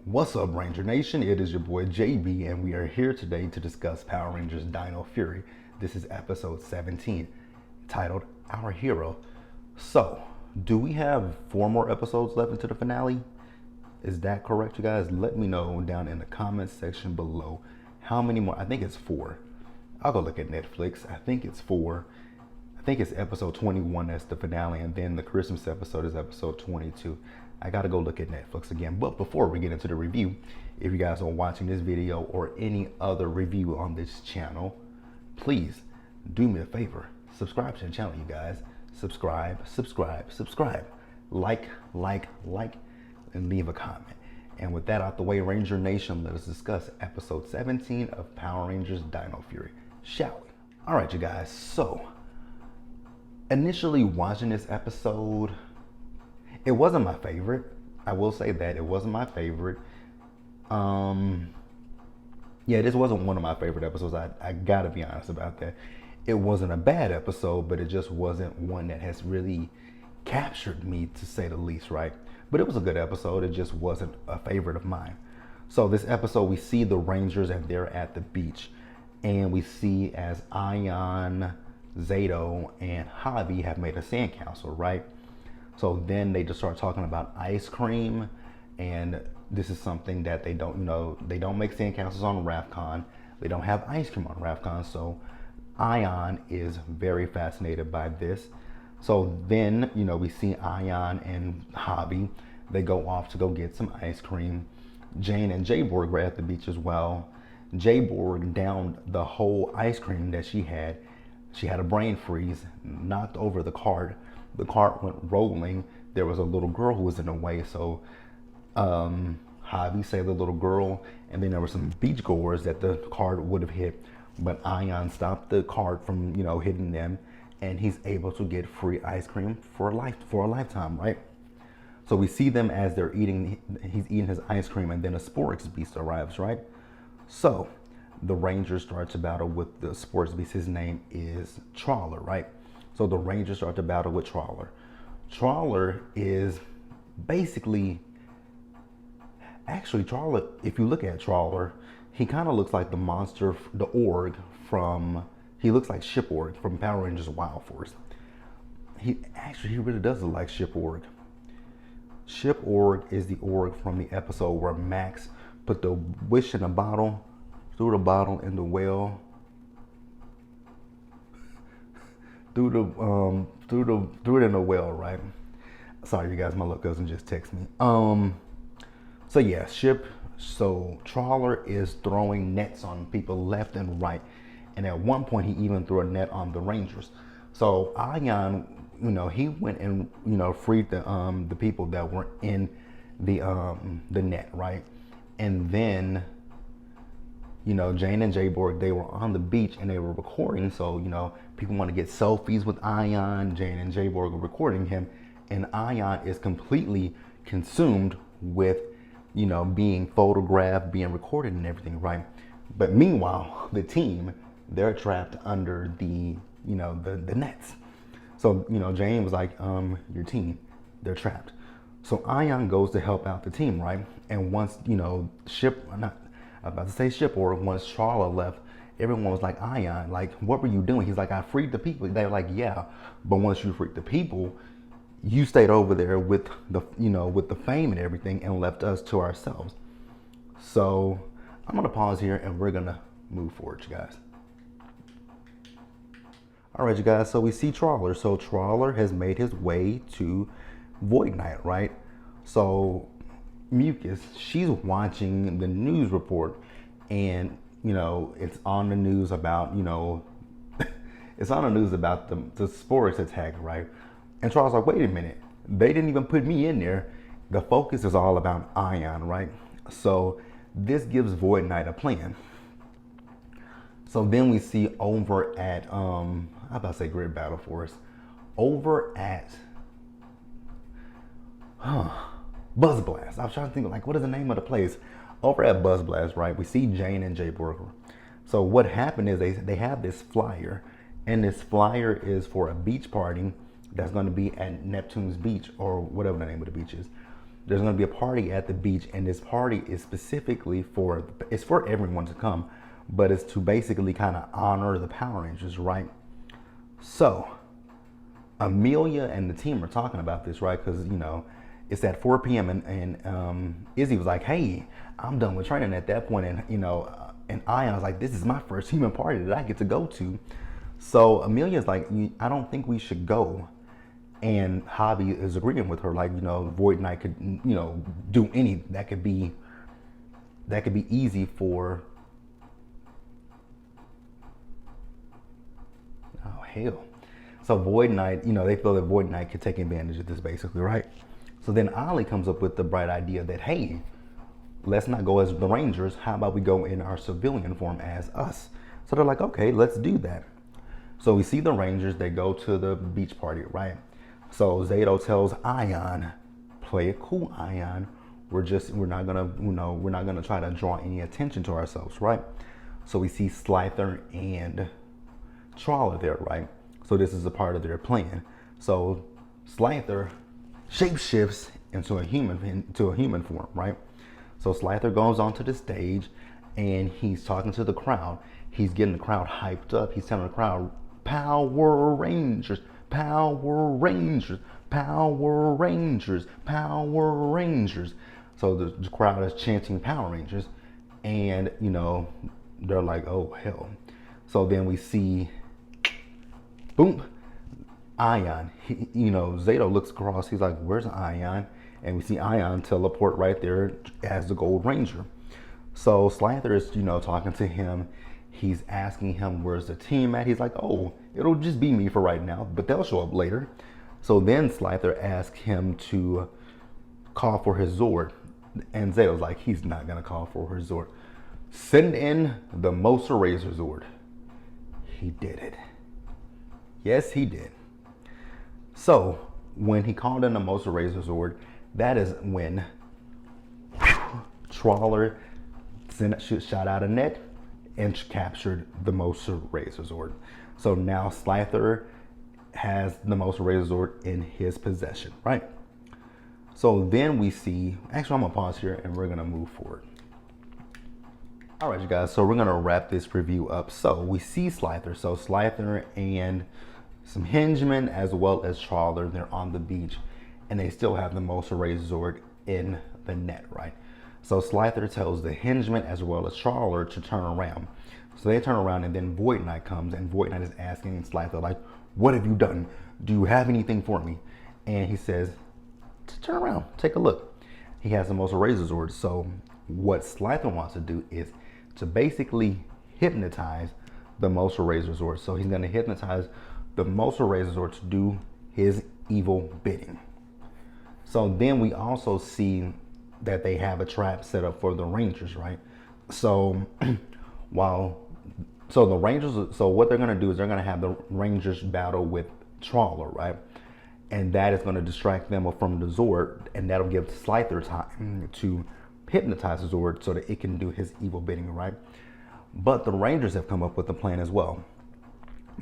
What's up, Ranger Nation? It is your boy JB, and we are here today to discuss Power Rangers Dino Fury. This is episode 17, titled Our Hero. So, do we have 4 more episodes left into the finale? Is that correct, you guys? Let me know down in the comments section below how many more. I think it's 4. I'll go look at Netflix. I think it's 4. I think it's episode 21 that's the finale, and then the Christmas episode is episode 22. I gotta go look at Netflix again. But before we get into the review, if you guys are watching this video or any other review on this channel, please do me a favor. Subscribe to the channel, you guys. Subscribe. Like, and leave a comment. And with that out the way, Ranger Nation, let us discuss episode 17 of Power Rangers Dino Fury, shall we? All right, you guys. So, initially watching this episode, it wasn't my favorite. I will say that it wasn't my favorite. Yeah, this wasn't one of my favorite episodes. I gotta be honest about that. It wasn't a bad episode, but it just wasn't one that has really captured me, to say the least, right? But it was a good episode. It just wasn't a favorite of mine. So this episode, we see the Rangers and they're at the beach, and we see as Ion, Zato, and Javi have made a sandcastle, right? So then they just start talking about ice cream, and this is something that they don't, they don't make sandcastles on RAFCON. They don't have ice cream on RAFCON, so Ion is very fascinated by this. So then, we see Ion and Javi. They go off to go get some ice cream. Jane and Jborg were at the beach as well. Jborg downed the whole ice cream that she had. She had a brain freeze, knocked over the cart. The cart went rolling. There was a little girl who was in the way, so Javi saved the little girl, and then there were some beachgoers that the cart would have hit, but Ion stopped the cart from, hitting them, and he's able to get free ice cream for a lifetime, right? So we see them as they're eating. He's eating his ice cream, and then a Sporix beast arrives, right? So the Rangers start to battle with the Sporix beast. His name is Trawler, right? So the Rangers start to battle with Trawler. Trawler is basically, Trawler, if you look at Trawler, he kind of looks like the monster, the org he looks like Ship Org from Power Rangers Wild Force. He really does look like Ship Org. Ship Org is the org from the episode where Max put the wish in a bottle, threw the bottle in the well, threw it in the well, right? Sorry, you guys, my little cousin just texted me. So yeah, so Trawler is throwing nets on people left and right, and at one point he even threw a net on the Rangers. So Ion, he went and freed the people that were in the net, right? And then Jane and Jborg, they were on the beach and they were recording. So, people want to get selfies with Ion. Jane and Jborg were recording him, and Ion is completely consumed with, being photographed, being recorded and everything, right? But meanwhile, the team, they're trapped under the nets. So, Jane was like, your team, they're trapped. So Ion goes to help out the team, right? And once, Ship Org, once Trawler left, everyone was like, Ion, like, what were you doing? He's like, I freed the people. They were like, yeah, but once you freed the people, you stayed over there with the fame and everything and left us to ourselves. So I'm gonna pause here and we're gonna move forward, you guys. All right, you guys, so we see Trawler. So Trawler has made his way to Void Knight, right? So Mucus, she's watching the news report, and it's on the news about it's on the news about the Sporix attack, right? And Trawler's like, wait a minute, they didn't even put me in there. The focus is all about Ion, right? So this gives Void Knight a plan. So then we see over at I'm about to say Grid Battle Force, over at Buzz Blast. I was trying to think, like, what is the name of the place? Over at Buzz Blast, right? We see Jane and Jborg. So what happened is they have this flyer, and this flyer is for a beach party that's going to be at Neptune's Beach, or whatever the name of the beach is. there's going to be a party at the beach, and this party is specifically it's for everyone to come, but it's to basically kind of honor the Power Rangers, right? So Amelia and the team are talking about this, right? Because, you know, it's at 4 p.m. and Izzy was like, hey, I'm done with training at that point. And, you know, and Ion was like, this is my first human party that I get to go to. So Amelia's like, I don't think we should go. And Javi is agreeing with her, like, you know, Void Knight could, you know, do any, that could be easy for, oh, hell. So Void Knight, you know, they feel that Void Knight could take advantage of this basically, right? So then Ollie comes up with the bright idea that, hey, let's not go as the Rangers. How about we go in our civilian form as us? So they're like, okay, let's do that. So we see the Rangers, they go to the beach party, right? So Zato tells Ion, play it cool, Ion. We're not gonna try to draw any attention to ourselves, right? So we see Slifer and Trawler there, right? So this is a part of their plan. So Slifer shapeshifts into a human form, right? So Slifer goes onto the stage and he's talking to the crowd. He's getting the crowd hyped up. He's telling the crowd, Power Rangers, Power Rangers, Power Rangers, Power Rangers. So the crowd is chanting Power Rangers, and, you know, they're like, oh, hell. So then we see, boom, Ion. You know, Zato looks across. He's like, where's Ion? And we see Ion teleport right there as the Gold Ranger. So Slifer is, you know, talking to him. He's asking him, where's the team at? He's like, oh, it'll just be me for right now, but they'll show up later. So then Slifer asks him to call for his Zord. And Zato's like, he's not going to call for his Zord. Send in the Mosa Razor Zord. He did it. Yes, he did. So when he called in the Mosa Razor Zord, that is when Trawler shot out a net and captured the Mosa Razor Zord. So now Slifer has the Mosa Razor Zord in his possession, right? So then we see, actually I'm gonna pause here and we're gonna move forward. All right, you guys, so we're gonna wrap this review up. So we see Slifer. So Slifer and some henchmen as well as Trawler, they're on the beach and they still have the Mosa Razor Zord in the net, right? So Slifer tells the henchmen as well as Trawler to turn around. So they turn around and then Void Knight comes and Void Knight is asking Slifer, like, what have you done? Do you have anything for me? And he says, turn around, take a look. He has the Mosa Razor Zord. So what Slifer wants to do is to basically hypnotize the Mosa Razor Zord. So he's gonna hypnotize the Mosa Razor Zord to do his evil bidding. So then we also see that they have a trap set up for the Rangers, right? So so what they're gonna do is they're gonna have the Rangers battle with Trawler, right? And that is gonna distract them from the Zord, and that'll give Slifer time to hypnotize the Zord so that it can do his evil bidding, right? But the Rangers have come up with a plan as well,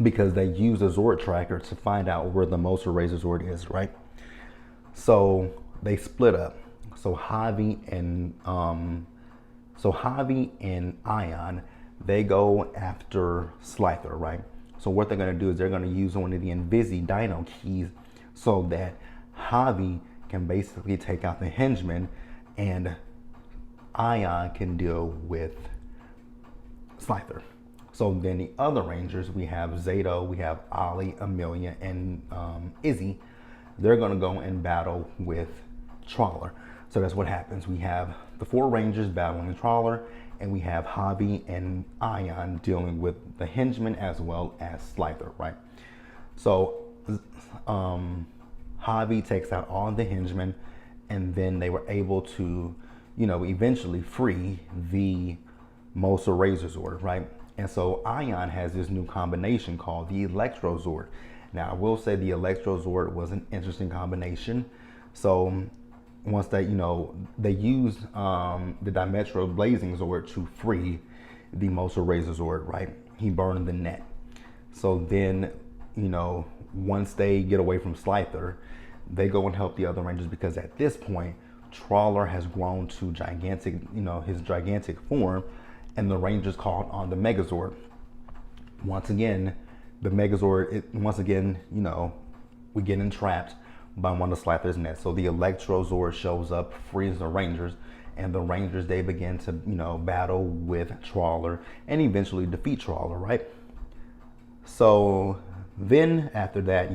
because they use a Zord tracker to find out where the Mosa Razor Zord is, right? So they split up. So Javi and Ion, they go after Slifer, right? So what they're gonna do is they're gonna use one of the Dino keys so that Javi can basically take out the henchmen and Ion can deal with Slifer. So then the other Rangers, we have Zato, we have Ollie, Amelia, and Izzy. They're gonna go and battle with Trawler. So that's what happens. We have the 4 Rangers battling Trawler, and we have Javi and Ion dealing with the henchmen as well as Slifer, right? So Javi takes out all the henchmen, and then they were able to, you know, eventually free the Mosa Razor Zord, right? And so Ion has this new combination called the Electro Zord. Now, I will say the Electro Zord was an interesting combination. So once they, you know, they used the Dimetro Blazing Zord to free the Mosa Razor Zord, right? He burned the net. So then, you know, once they get away from Slifer, they go and help the other Rangers, because at this point, Trawler has grown to gigantic, his gigantic form, and the Rangers called on the Megazord. Once again, the Megazord, we get entrapped by one of Slather's nets. So the Electrozord shows up, frees the Rangers, and the Rangers, they begin to, battle with Trawler and eventually defeat Trawler, right? So then after that,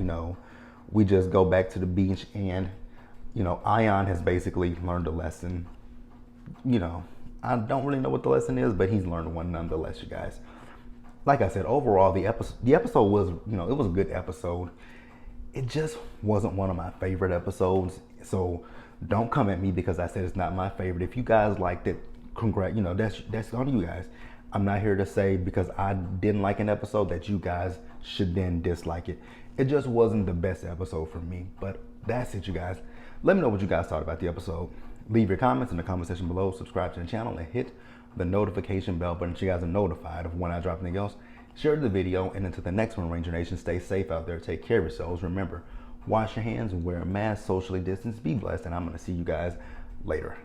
we just go back to the beach, and, Ion has basically learned a lesson. I don't really know what the lesson is, but he's learned one nonetheless, you guys. Like I said, overall, the episode was, it was a good episode. It just wasn't one of my favorite episodes. So don't come at me because I said it's not my favorite. If you guys liked it, that's on you guys. I'm not here to say because I didn't like an episode that you guys should then dislike it. It just wasn't the best episode for me. But that's it, you guys. Let me know what you guys thought about the episode. Leave your comments in the comment section below. Subscribe to the channel and hit the notification bell button so you guys are notified of when I drop anything else. Share the video, and until the next one, Ranger Nation, stay safe out there. Take care of yourselves. Remember, wash your hands and wear a mask, socially distance. Be blessed, and I'm going to see you guys later.